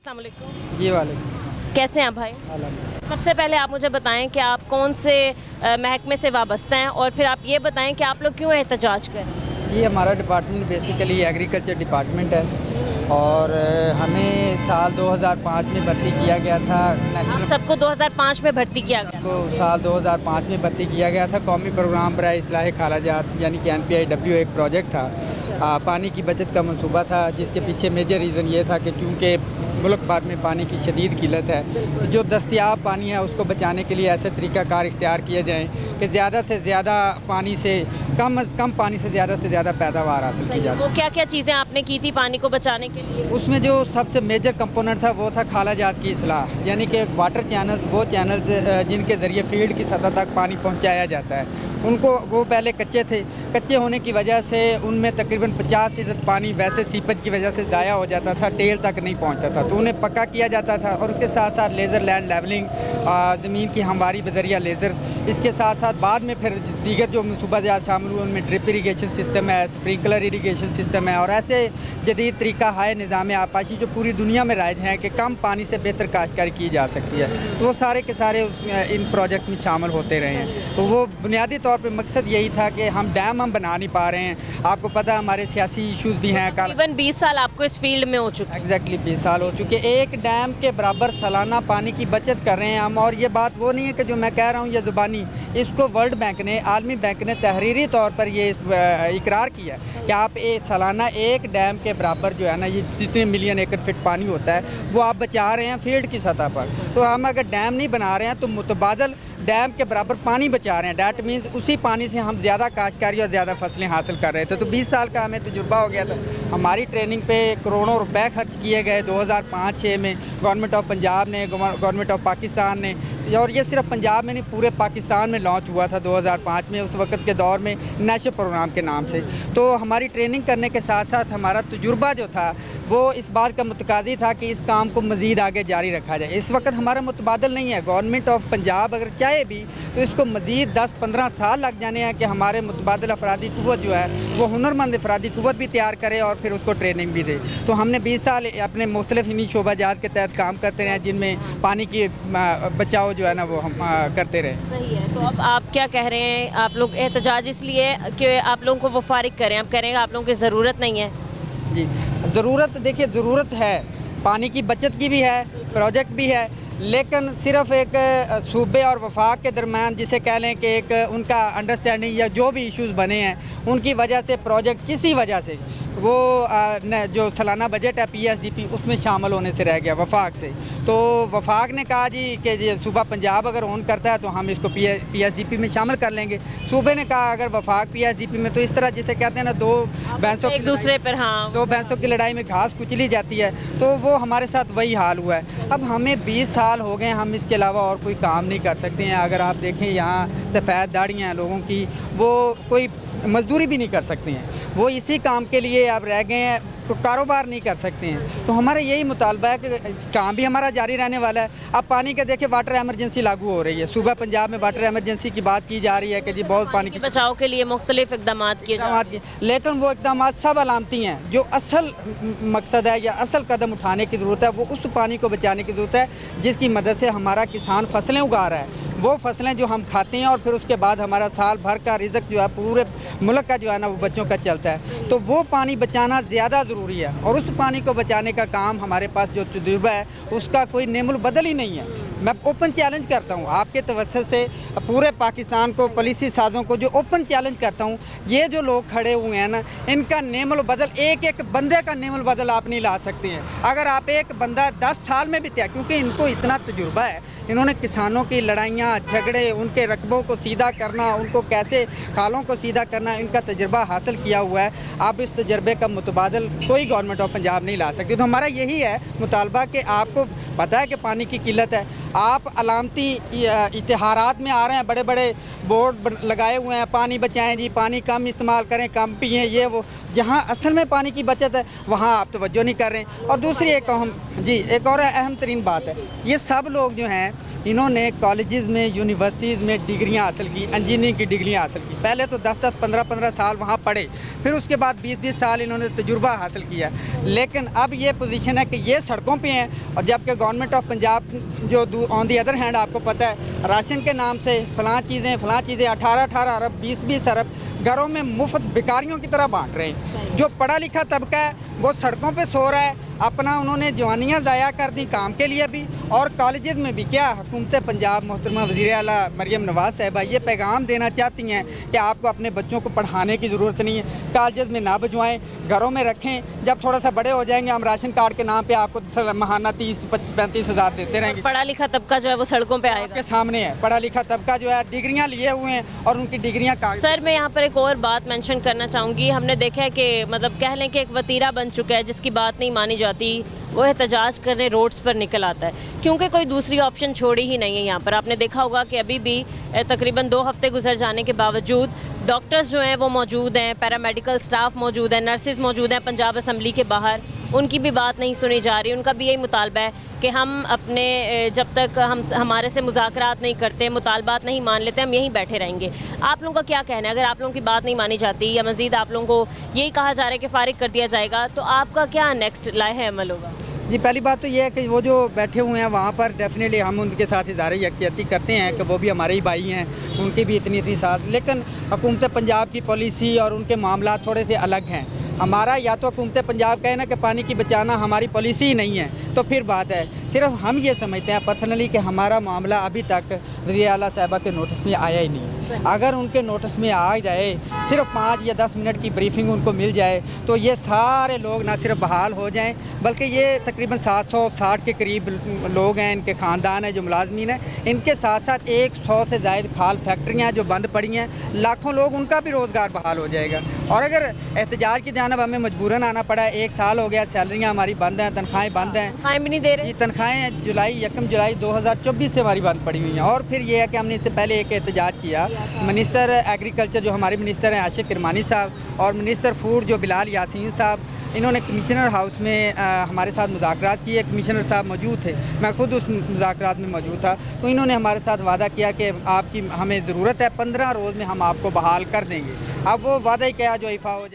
अस्सलाम वालेकुम। जी वाले कैसे हैं आप भाई? सबसे पहले आप मुझे बताएं कि आप कौन से महकमे से वाबस्ता हैं और फिर आप ये बताएं कि आप लोग क्यों एहतजाज कर रहे हैं? ये हमारा डिपार्टमेंट बेसिकली एग्रीकल्चर डिपार्टमेंट है और हमें साल 2005 में भर्ती किया गया था आप नेशनल सबको 2005 में भर्ती किया गया। को साल 2005 में भर्ती किया गया था। कौमी प्रोग्राम बराए इस्लाह खालाजात यानी कि NPIW एक प्रोजेक्ट था। पानी की बचत का मंसूबा था जिसके पीछे मेजर रीज़न ये था कि चूँकि मुल्क भर में पानी की शदीद किल्लत है, जो दस्तियाब पानी है उसको बचाने के लिए ऐसे तरीक़ाकार इख्तियार किए जाएँ कि ज़्यादा से ज़्यादा पानी से कम पानी से ज़्यादा पैदावार हासिल की जा वो क्या क्या चीज़ें आपने की थी पानी को बचाने के लिए? उसमें जो सबसे मेजर कंपोनेंट था वो था खालाजात की इस्लाह, यानी कि वाटर चैनल्स, वो चैनल्स जिनके ज़रिए फील्ड की सतह तक पानी पहुंचाया जाता है, उनको वो पहले कच्चे होने की वजह से उनमें तकरीबन 50% पानी वैसे सीपेज की वजह से ज़ाया हो जाता था, टेल तक नहीं पहुंचता था, तो उन्हें पक्का किया जाता था। और उसके साथ साथ लेज़र लैंड लेवलिंग, ज़मीन की हमवारी बजरिया लेज़र, इसके साथ साथ बाद में फिर दीगर जो मनसूबाजात शामिल हुए उनमें ड्रिप इरीगेशन सिस्टम है, स्प्रिंकलर इरीगेशन सिस्टम है और ऐसे जदीद तरीका है निज़ाम आपाशी जो पूरी दुनिया में राइज हैं कि कम पानी से बेहतर काश्तकारी की जा सकती है, तो वो सारे के सारे इन प्रोजेक्ट में शामिल होते रहे हैं। तो वो बुनियादी तौर पे मकसद यही था कि हम डैम बना नहीं पा रहे हैं, आपको पता है हमारे सियासी इशूज़ भी हैं। तकरीबन 20 साल आपको इस फील्ड में हो चुके। एग्जैक्टली 20 साल हो चुके। एक डैम के बराबर सालाना पानी की बचत कर रहे हैं हम, और ये बात वो नहीं है कि जो मैं कह रहा हूँ ये ज़ुबानी, इसको वर्ल्ड बैंक ने, आलमी बैंक ने तहरीरी तौर पर ये इकरार किया कि आप सालाना एक डैम के बराबर जो है ना, ये जितने मिलियन एकड़ फिट पानी होता है वो आप बचा रहे हैं फील्ड की सतह पर। तो हम अगर डैम नहीं बना रहे हैं तो मुतबादल डैम के बराबर पानी बचा रहे हैं, डैट मीन्स उसी पानी से हम ज़्यादा काश्तकारी और ज़्यादा फसलें हासिल कर रहे थे। तो 20 साल का हमें तजुर्बा हो गया था। हमारी ट्रेनिंग पे करोड़ों रुपए खर्च किए गए 2005-06 में गवर्नमेंट ऑफ पंजाब ने, गवर्नमेंट ऑफ पाकिस्तान ने, और ये सिर्फ पंजाब में नहीं पूरे पाकिस्तान में लॉन्च हुआ था 2005 में, उस वक्त के दौर में नेशनल प्रोग्राम के नाम से। तो हमारी ट्रेनिंग करने के साथ साथ हमारा तजुर्बा जो था वो इस बात का मुतकादी था कि इस काम को मज़ीद आगे जारी रखा जाए। इस वक्त हमारा मुतबादल नहीं है, गवर्नमेंट ऑफ पंजाब अगर चाहे भी तो इसको मज़ीद 10-15 साल लग जाने हैं कि हमारे मुतबादल अफरादी क़ुव्वत जो है वो हुनरमंद अफरादी क़ुव्वत भी तैयार करे और फिर उसको ट्रेनिंग भी दे। तो हमने 20 साल अपने मुख्तलिफ इन्हीं शोबाजात के तहत काम करते रहे जिनमें पानी की बचाव जो है ना वो हम करते रहे। सही है। तो अब आप क्या कह रहे हैं? आप लोग एहतजाज इसलिए कि आप लोगों को वो फारिग करें, आप कह रहे हैं आप लोगों की ज़रूरत नहीं है? जी ज़रूरत, देखिए ज़रूरत है, पानी की बचत की भी है, प्रोजेक्ट भी है, लेकिन सिर्फ एक सूबे और वफाक के दरमियान जिसे कह लें कि एक उनका अंडरस्टैंडिंग या जो भी इश्यूज़ बने हैं उनकी वजह से प्रोजेक्ट किसी वजह से वो जो सालाना बजट है PSDP उसमें शामिल होने से रह गया वफाक से। तो वफाक ने कहा जी कि जी सूबा पंजाब अगर ऑन करता है तो हम इसको PSDP में शामिल कर लेंगे। सूबे ने कहा अगर वफाक PSDP में, तो इस तरह जिसे कहते हैं ना दो भैंसों एक दूसरे पर, हाँ, दो भैंसों की लड़ाई में घास कुचली जाती है, तो वो हमारे साथ वही हाल हुआ है। अब हमें 20 साल हो गए, हम इसके अलावा और कोई काम नहीं कर सकते हैं। अगर आप देखें यहाँ सफ़ेद दाढ़ियाँ हैं लोगों की, वो कोई मजदूरी भी नहीं कर सकते हैं, वो इसी काम के लिए अब रह गए हैं, तो कारोबार नहीं कर सकते हैं। तो हमारा यही मुतालबा है कि काम भी हमारा जारी रहने वाला है। अब पानी का देखिए वाटर एमरजेंसी लागू हो रही है, सूबा पंजाब में वाटर एमरजेंसी की बात की जा रही है कि जी बहुत पानी के बचाव के लिए मुख्तलिफ इकदाम किए जा रहे हैं, लेकिन वो इकदाम सब अलामती हैं। जो असल मकसद है या असल कदम उठाने की ज़रूरत है वो उस पानी को बचाने की ज़रूरत है जिसकी मदद से हमारा किसान फसलें उगा रहा है, वो फसलें जो हम खाते हैं और फिर उसके बाद हमारा साल भर का रिज़्क जो है पूरे मुल्क का जो है ना वो बच्चों का चलता है। तो वो पानी बचाना ज़्यादा ज़रूरी है और उस पानी को बचाने का काम हमारे पास जो तजुर्बा है उसका कोई नेमुल बदल ही नहीं है। मैं ओपन चैलेंज करता हूँ आपके तवज्जुह से पूरे पाकिस्तान को, पॉलिसी साजों को जो ओपन चैलेंज करता हूँ, ये जो लोग खड़े हुए हैं ना, इनका नेमुल बदल, एक एक बंदे का नेमुल बदल आप नहीं ला सकते हैं। अगर आप एक बंदा 10 साल में भी तय, क्योंकि इनको इतना तजुर्बा है, इन्होंने किसानों की लड़ाइयाँ झगड़े, उनके रकबों को सीधा करना, उनको कैसे खालों को सीधा करना, इनका तजुर्बा हासिल किया हुआ है। आप इस तजर्बे का मुतबादल कोई गवर्नमेंट ऑफ पंजाब नहीं ला सकती। तो हमारा यही है मुतालबा कि आपको पता है कि पानी की किल्लत है, आप अलामती इश्तिहारात में आ रहे हैं, बड़े बड़े बोर्ड लगाए हुए हैं, पानी बचाएं जी, पानी कम इस्तेमाल करें, कम पिएं, ये वो, जहां असल में पानी की बचत है वहां आप तवज्जो नहीं कर रहे हैं। और दूसरी एक और अहम तरीन बात है, ये सब लोग जो हैं इन्होंने कॉलेजेस में, यूनिवर्सिटीज़ में डिग्रियां हासिल की, इंजीनियरिंग की डिग्रियां हासिल की। पहले तो 10-10, 15-15 साल वहाँ पढ़े, फिर उसके बाद 20-20 साल इन्होंने तजुर्बा हासिल किया। लेकिन अब ये पोजीशन है कि ये सड़कों पे हैं, और जबकि गवर्नमेंट ऑफ पंजाब जो ऑन दी अदर हैंड आपको पता है राशन के नाम से फ़लाँ चीज़ें 18-18 अरब, 20-20 अरब घरों में मुफ्त भिखारियों की तरह बांट रहे हैं। जो पढ़ा लिखा तबका है वो सड़कों पे सो रहा है, अपना उन्होंने जवानियाँ ज़ाया कर दी काम के लिए भी, और कॉलेजेस में भी। क्या हुकूमत पंजाब मोहतरमा वज़ीर आला मरियम नवाज़ साहिबा ये पैगाम देना चाहती हैं कि आपको अपने बच्चों को पढ़ाने की ज़रूरत नहीं है, कॉलेजेस में ना भिजवाएं, घरों में रखें, जब थोड़ा सा बड़े हो जाएंगे हम राशन कार्ड के नाम पे आपको महाना 30-35 हज़ार देते रहेंगे। पढ़ा लिखा तबका जो है वो सड़कों पे आएगा। आपके सामने है, पढ़ा लिखा तबका जो है डिग्रियाँ लिए हुए हैं और उनकी डिग्रियाँ सर मैं यहाँ पर एक और बात मेंशन करना चाहूँगी। हमने देखा है कि मतलब कह लें कि एक वतीरा बन चुका है जिसकी बात नहीं मानी जाती, वो एहतजाज करने रोड्स पर निकल आता है, क्योंकि कोई दूसरी ऑप्शन छोड़ी ही नहीं है। यहाँ पर आपने देखा होगा कि अभी भी तकरीबन 2 हफ्ते गुजर जाने के बावजूद डॉक्टर्स जो हैं वो मौजूद हैं, पैरामेडिकल स्टाफ मौजूद है, नर्सेज मौजूद हैं पंजाब असम्बली के बाहर, उनकी भी बात नहीं सुनी जा रही। उनका भी यही मुतालबा है कि हम अपने जब तक हमारे से मुज़ाकरात नहीं करते, मुतालबात नहीं मान लेते, हम यहीं बैठे रहेंगे। आप लोगों का क्या कहना है? अगर आप लोगों की बात नहीं मानी जाती या मज़ीद आप लोगों को यही कहा जा रहा है कि फ़ारिग कर दिया जाएगा, तो आपका क्या नेक्स्ट लाहे अमल होगा? जी, पहली बात तो ये है कि वो जो बैठे हुए हैं वहाँ पर डेफिनेटली हम उनके साथ इज़हार यकजहती करते हैं कि वो भी हमारे ही भाई हैं, उनकी भी इतनी साथ। लेकिन हुकूमत पंजाब की पॉलिसी और उनके मामला थोड़े से अलग हैं। हमारा या तो हुकूमत पंजाब कहे ना कि पानी की बचाना हमारी पॉलिसी ही नहीं है, तो फिर बात है। सिर्फ हम ये समझते हैं पर्सनली कि हमारा मामला अभी तक वज़ीर आला साहिबा के नोटिस में आया ही नहीं है। अगर उनके नोटिस में आ जाए, सिर्फ 5 या 10 मिनट की ब्रीफिंग उनको मिल जाए, तो ये सारे लोग ना सिर्फ बहाल हो जाएं, बल्कि ये तकरीबन 760 के करीब लोग हैं, इनके ख़ानदान हैं जो मुलाजमीन हैं, इनके साथ साथ 100 से ज़ायद खाल फैक्ट्रियाँ जो बंद पड़ी हैं, लाखों लोग, उनका भी रोज़गार बहाल हो जाएगा। और अगर एहतजाज की जानब हमें मजबूरन आना पड़ा है, 1 साल हो गया, सैलरियाँ हमारी बंद हैं, तनख्वाहें बंद हैं, तनख्वाहें भी नहीं दे रहे। ये तनख्वाहें 1 जुलाई 2024 से हमारी बंद पड़ी हुई हैं। और फिर ये है कि हमने इससे पहले एक एहतजाज किया, मिनिस्टर एग्रीकल्चर जो हमारे मिनिस्टर हैं आशिक किरमानी साहब, और मिनिस्टर फूड जो बिलाल यासीन साहब, इन्होंने कमिश्नर हाउस में हमारे साथ मुज़ाकरात किए। कमिश्नर साहब मौजूद थे, मैं खुद उस मुज़ाकरात में मौजूद था। तो इन्होंने हमारे साथ वादा किया कि आपकी हमें ज़रूरत है, 15 रोज़ में हम आपको बहाल कर देंगे। अब वो वादा ही क्या जो इफ़ा हो जाए।